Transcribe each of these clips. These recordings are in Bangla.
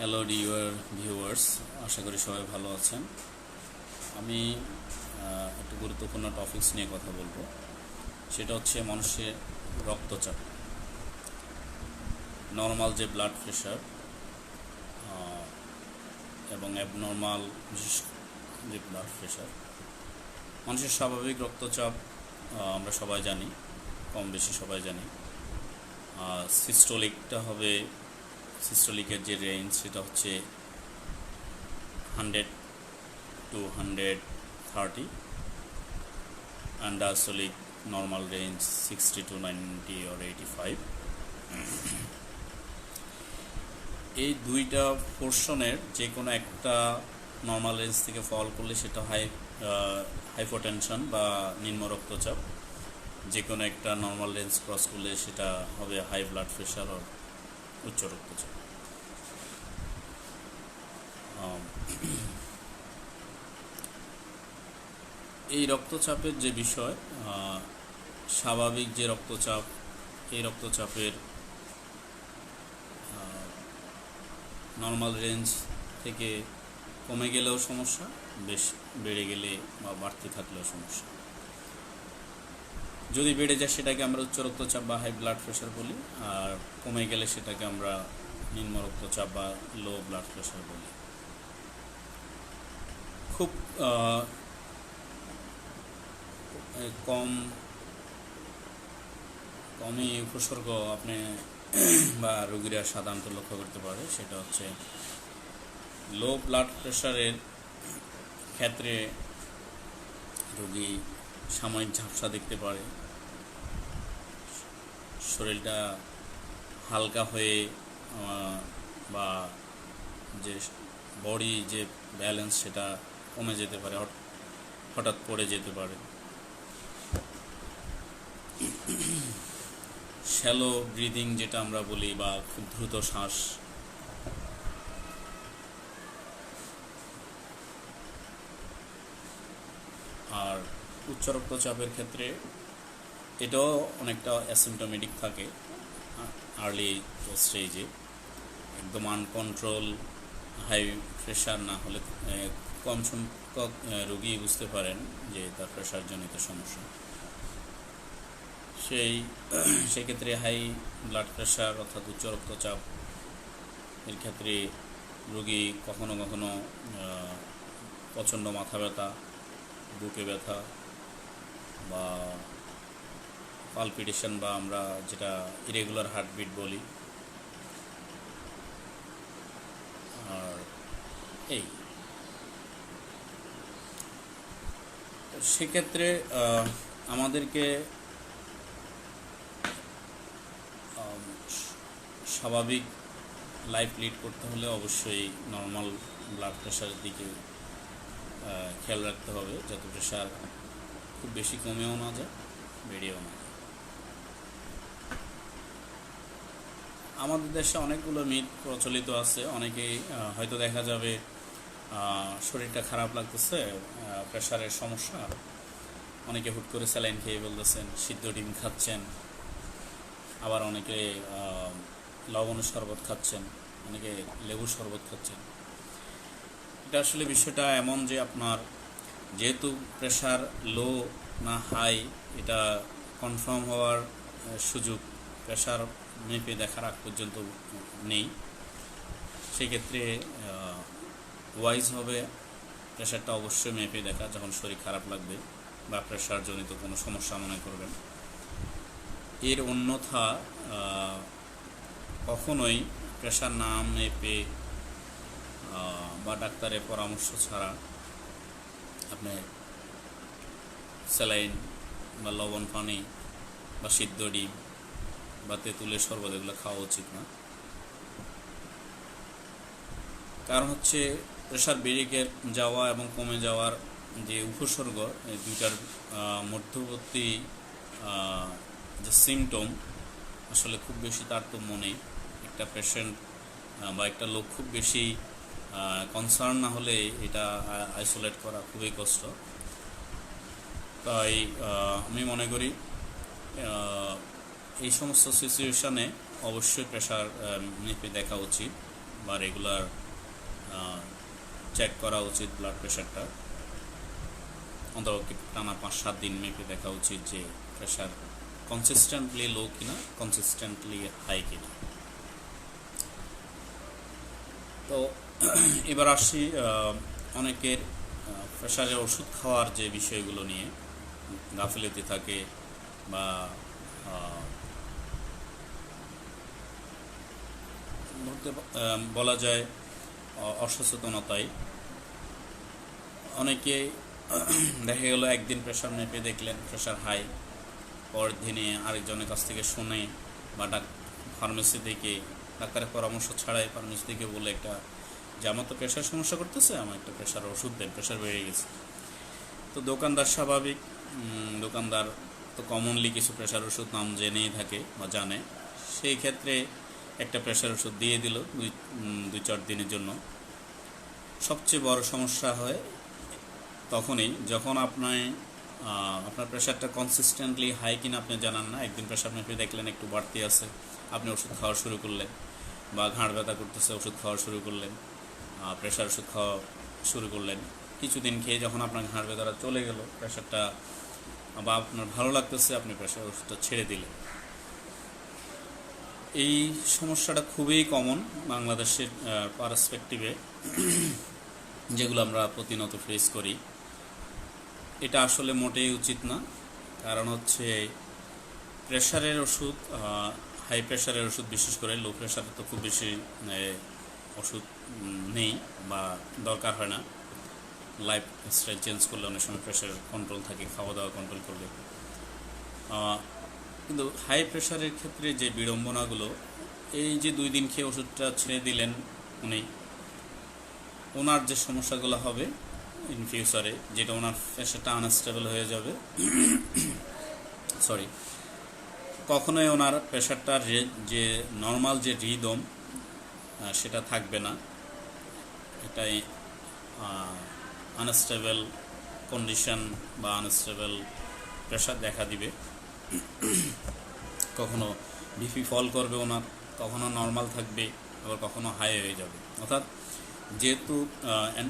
হ্যালো ডিয়ার ভিউয়ার্স, আশা করি সবাই ভালো আছেন। আমি একটু গুরুত্বপূর্ণ টপিকস নিয়ে কথা বলবো। সেটা হচ্ছে মানুষের রক্তচাপ, নর্মাল যে ব্লাড প্রেশার এবং অ্যাবনর্মাল বিশেষ যে ব্লাড প্রেশার। মানুষের স্বাভাবিক রক্তচাপ আমরা সবাই জানি, কম বেশি সবাই জানি। সিস্টোলিকটা হবে, সিস্টোলিকের যে রেঞ্জ সেটা হচ্ছে 100 to 130, and diastolic normal range 60 to 90 or 85. এই দুইটা পোর্শনের যে কোনো একটা নর্মাল রেঞ্জ থেকে ফল করলে সেটা হাইপোটেনশন বা নিম্ন রক্তচাপ, যে কোনো একটা নর্মাল রেঞ্জ ক্রস করলে সেটা হবে হাই ব্লাড প্রেশার ও উচ্চ রক্তচাপ। এই রক্তচাপের যে বিষয়, স্বাভাবিক যে রক্তচাপ, এই রক্তচাপের নর্মাল রেঞ্জ থেকে কমে গেলেও সমস্যা, বেশ বেড়ে গেলে বা বাড়তে থাকলেও সমস্যা। যদি বেড়ে যায় সেটাকে আমরা উচ্চ রক্তচাপ বা হাই ব্লাড প্রেশার বলি, আর কমে গেলে সেটাকে আমরা নিম্ন রক্তচাপ বা লো ব্লাড প্রেশার বলি। খুব কমই উপসর্গ আপনি বা রোগীরা সাধারণত লক্ষ্য করতে পারে। সেটা হচ্ছে লো ব্লাড প্রেশারের ক্ষেত্রে রোগী সাময়িক ঝাপসা দেখতে পারে, শরীরটা হালকা হয়ে বা যে বডি যে ব্যালেন্স সেটা কমে যেতে পারে, হঠাৎ পড়ে যেতে পারে। শ্যালো ব্রিদিং যেটা আমরা বলি, বা খুব দ্রুত শ্বাস। আর উচ্চ রক্তচাপের ক্ষেত্রে এটাও অনেকটা অ্যাসিমটোমেটিক থাকে আর্লি স্টেজে, একদম আনকন্ট্রোল হাই প্রেশার না হলে কম সংখ্যক রোগী বুঝতে পারেন যে তার প্রেশারজনিত সমস্যা। সেক্ষেত্রে হাই ব্লাড প্রেশার অর্থাৎ উচ্চ রক্তচাপ এর ক্ষেত্রে রোগী কখনো কখনো প্রচণ্ড মাথা ব্যথা, বুকে ব্যথা বা পালপিটেশন, বা আমরা যেটা ইরেগুলার হার্টবিট বলি। আর সেক্ষেত্রে আমাদেরকে স্বাভাবিক লাইফ লিড করতে হলে অবশ্যই নর্মাল ব্লাড প্রেশারের দিকে খেয়াল রাখতে হবে, যাতে প্রেশার খুব বেশি কমেও না যায়, বেড়েও না যায়। আমাদের দেশে অনেকগুলো মিথ প্রচলিত আছে। অনেকেই হয়তো দেখা যাবে শরীরটা খারাপ লাগতেছে, প্রেশারের সমস্যা, অনেকে হুট করে স্যালাইন খেয়ে বলতেছেন, সিদ্ধ ডিম খাচ্ছেন, আবার অনেকে লবণের শরবত খাচ্ছেন, অনেকে লেবুর শরবত খাচ্ছেন। এটা আসলে বিষয়টা এমন যে আপনার যেহেতু প্রেশার লো না হাই এটা কনফার্ম হওয়ার সুযোগ প্রেশার মেপে দেখার আগ পর্যন্ত নেই। সেক্ষেত্রে ওয়াইজ হবে প্রেশারটা অবশ্যই মেপে দেখা যখন শরীর খারাপ লাগবে বা প্রেশারজনিত কোনো সমস্যা মনে করবেন। এর অন্যথা কখনোই প্রেশার না মেপে বা ডাক্তারের পরামর্শ ছাড়া আপনি স্যালাইন বা লবণ পানি বা সিদ্ধ ডিম বা তেঁতুলের শরবত এগুলো খাওয়া উচিত না। কারণ হচ্ছে প্রেশার বেড়ে যাওয়া এবং কমে যাওয়ার যে উপসর্গ, এই দুইটার মধ্যবর্তী যে সিমটম আসলে খুব বেশি তারতম্য নেই। একটা পেশেন্ট বা একটা লোক খুব বেশি কনসার্ন না হলে এটা আইসোলেট করা খুবই কষ্ট। তাই আমি মনে করি এই সমস্ত সিচুয়েশানে অবশ্যই প্রেশার মেপে দেখা উচিত। বা রেগুলার চেক করা উচিত ব্লাড প্রেশারটা। অন্তত টানা 5-7 দিন মেপে দেখা উচিত যে প্রেশার কনসিস্টেন্টলি লো কিনা, কনসিস্টেন্টলি হাই কিনা। তো এবার আসি অনেকের প্রেশারের ওষুধ খাওয়ার যে বিষয়গুলো নিয়ে গাফিলতি থাকে বা বলা যায় অসচেতনতায় অনেকে দেখা গেল একদিন প্রেশার মেপে দেখলেন প্রেশার হাই, পরের দিনে আরেকজনের কাছ থেকে শুনে বা ফার্মেসি থেকে ডাক্তারের পরামর্শ ছাড়াই ফার্মেসি থেকে বলে একটা যে আমার তো প্রেশার সমস্যা করতেছে, আমার একটা প্রেশার ওষুধ দেন, প্রেশার বেড়ে গেছে। তো দোকানদার স্বাভাবিক, দোকানদার তো কমনলি কিছু প্রেশার ওষুধ নাম জেনেই থাকে বা জানে, সেই ক্ষেত্রে একটা প্রেশার ওষুধ দিয়ে দিল 2-4 দিনের জন্য। সবচেয়ে বড় সমস্যা হয় তখনই যখন আপনার প্রেশারটা কনসিস্টেন্টলি হাই কিনা আপনি জানান না। একদিন প্রেশার মেপে দেখলেন একটু বাড়তি আছে, আপনি ওষুধ খাওয়া শুরু করলেন, বা ঘাড় ব্যথা করতেছে ওষুধ খাওয়া শুরু করলেন, প্রেশার ওষুধ খাওয়া শুরু করলেন। কিছুদিন খেয়ে যখন আপনার ঘাড় ব্যথাটা চলে গেল, প্রেশারটা বা আপনার ভালো লাগতেছে, আপনি প্রেশার ওষুধটা ছেড়ে দিলেন। এই সমস্যাটা খুবই কমন বাংলাদেশের পার্সপেক্টিভে, যেগুলো আমরা প্রতিনিয়ত ফেস করি। এটা আসলে মোটেই উচিত না। কারণ হচ্ছে প্রেশারের ওষুধ, হাই প্রেশারের ওষুধ বিশেষ করে, লো প্রেশারে তো খুব বেশি ওষুধ নেই বা দরকার হয় না। লাইফস্টাইল চেঞ্জ করলে অনেক সময় প্রেশার কন্ট্রোল থাকে, খাওয়া দাওয়া কন্ট্রোল করলে। কিন্তু হাই প্রেশারের ক্ষেত্রে যে বিড়ম্বনাগুলো, এই যে 2 দিন খেয়ে ওষুধটা ছেড়ে দিলেন ওনার যে সমস্যাগুলো হবে ইন ফিউচারে, যেটা ওনার প্রেশারটা আনস্টেবল হয়ে যাবে, কখনোই ওনার প্রেশারটার যে নর্মাল যে রিদম সেটা থাকবে না। এটাই আনস্টেবল কন্ডিশন বা আনস্টেবল প্রেশার দেখা দিবে। কখনো বিপি ফল করবে ওনার, কখনো নর্মাল থাকবে, আবার কখনো হাই হয়ে যাবে। অর্থাৎ যেহেতু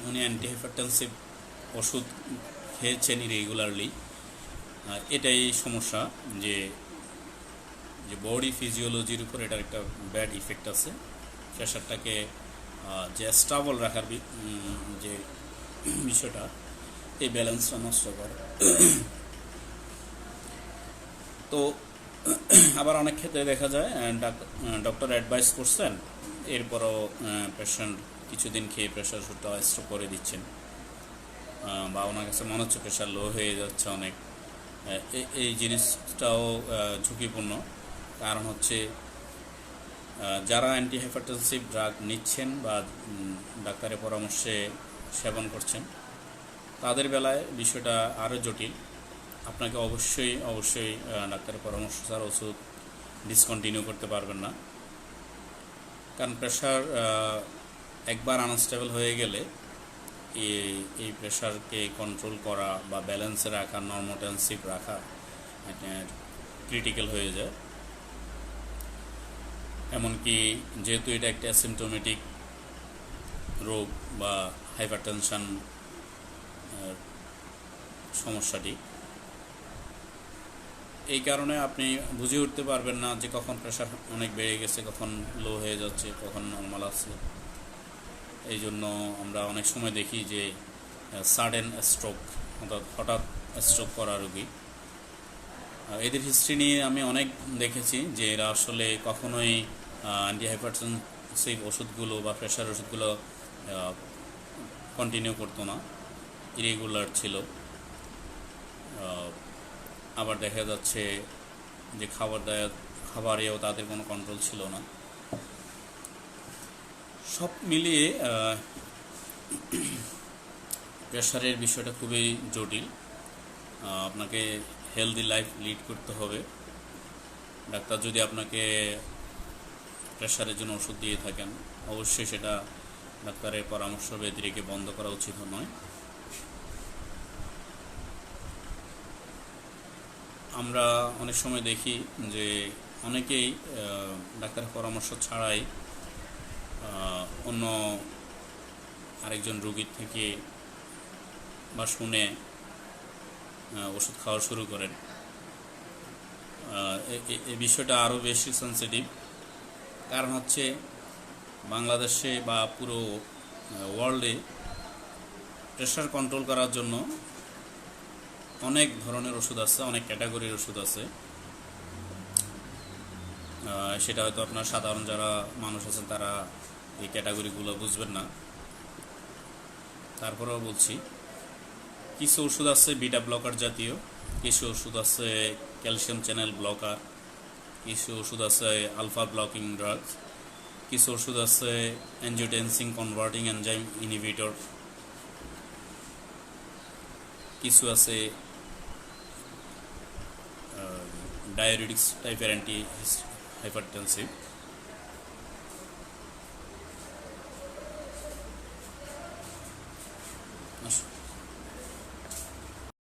উনি অ্যান্টিহাইপারটেনসিভ ওষুধ খেয়েছেন রেগুলারলি, এটাই সমস্যা যে বডি ফিজিওলজির উপর এটার একটা ব্যাড ইফেক্ট আছে। প্রেশারটাকে যে স্টেবল রাখার যে বিষয়টা, এই ব্যালেন্সটা নষ্ট করে। তো আবার অনেক ক্ষেত্রে দেখা যায় ডক্টর অ্যাডভাইস করছেন, এরপরও পেশেন্ট কিছুদিন খেয়ে প্রেশার ওষুধটা স্টপ করে দিচ্ছেন, বা ওনার কাছে মনে হচ্ছে প্রেশার লো হয়ে যাচ্ছে অনেক। এই জিনিসটাও ঝুঁকিপূর্ণ। কারণ হচ্ছে যারা অ্যান্টিহাইপারটেনসিভ ড্রাগ নিচ্ছেন বা ডাক্তারের পরামর্শে সেবন করছেন, তাদের বেলায় বিষয়টা আরও জটিল। আপনাকে অবশ্যই ডাক্তারের পরামর্শ ছাড়া ওষুধ ডিসকন্টিনিউ করতে পারবেন না। কারণ প্রেশার একবার আনস্টেবল হয়ে গেলে এই প্রেশারকে কন্ট্রোল করা বা ব্যালেন্সে রাখা, নর্মোটেনসিভ রাখা ক্রিটিক্যাল হয়ে যায়। এমনকি যেহেতু এটা একটা অ্যাসিমটোমেটিক রোগ বা হাইপারটেনশন সমস্যাটি, এই কারণে আপনি বুঝে উঠতে পারবেন না যে কখন প্রেশার অনেক বেড়ে গেছে, কখন লো হয়ে যাচ্ছে, কখন নর্মাল আছে। এই জন্য আমরা অনেক সময় দেখি যে সাডেন স্ট্রোক, অর্থাৎ হঠাৎ স্ট্রোক করা রোগী, এদের হিস্ট্রি নিয়ে আমি অনেক দেখেছি যে এরা আসলে কখনোই অ্যান্টিহাইপারটেনসিভ ওষুধগুলো বা প্রেশার ওষুধগুলো কন্টিনিউ করতো না, ইরেগুলার ছিল। আবার দেখা যাচ্ছে যে খাবারেও তাদের কোনো কন্ট্রোল ছিল না। সব মিলিয়ে প্রেশারের বিষয়টা খুবই জটিল। আপনাকে হেলদি লাইফ লিড করতে হবে। ডাক্তার যদি আপনাকে প্রেশারের জন্য ওষুধ দিয়ে থাকেন, অবশ্যই সেটা ডাক্তারের পরামর্শ ব্যতিরেকে বন্ধ করা উচিত নয়। আমরা অনেক সময় দেখি যে অনেকেই ডাক্তারের পরামর্শ ছাড়াই অন্য আরেকজন রোগীর থেকে বা শুনে ওষুধ খাওয়া শুরু করেন। এই বিষয়টা আরও বেশি সেন্সিটিভ, কারণ হচ্ছে বাংলাদেশে বা পুরো ওয়ার্ল্ডে প্রেশার কন্ট্রোল করার জন্য অনেক ধরনের ওষুধ আছে, অনেক ক্যাটাগরির ওষুধ আছে। সেটা হয়তো আপনার সাধারণ যারা মানুষ আছেন তারা এই ক্যাটাগরিগুলো বুঝবেন না, তারপরেও বলছি। কিছু ওষুধ আছে বিটা ব্লকার জাতীয়, কিছু ওষুধ আছে ক্যালসিয়াম চ্যানেল ব্লকার, কিছু ওষুধ আছে আলফা ব্লকিং ড্রাগস, কিছু ওষুধ আছে অ্যাঞ্জিওটেনসিন কনভার্টিং এনজাইম ইনহিবিটর, কিছু আছে ডায়াবেটিক্স টাইপের অ্যান্টি হাইপারটেনসিভ।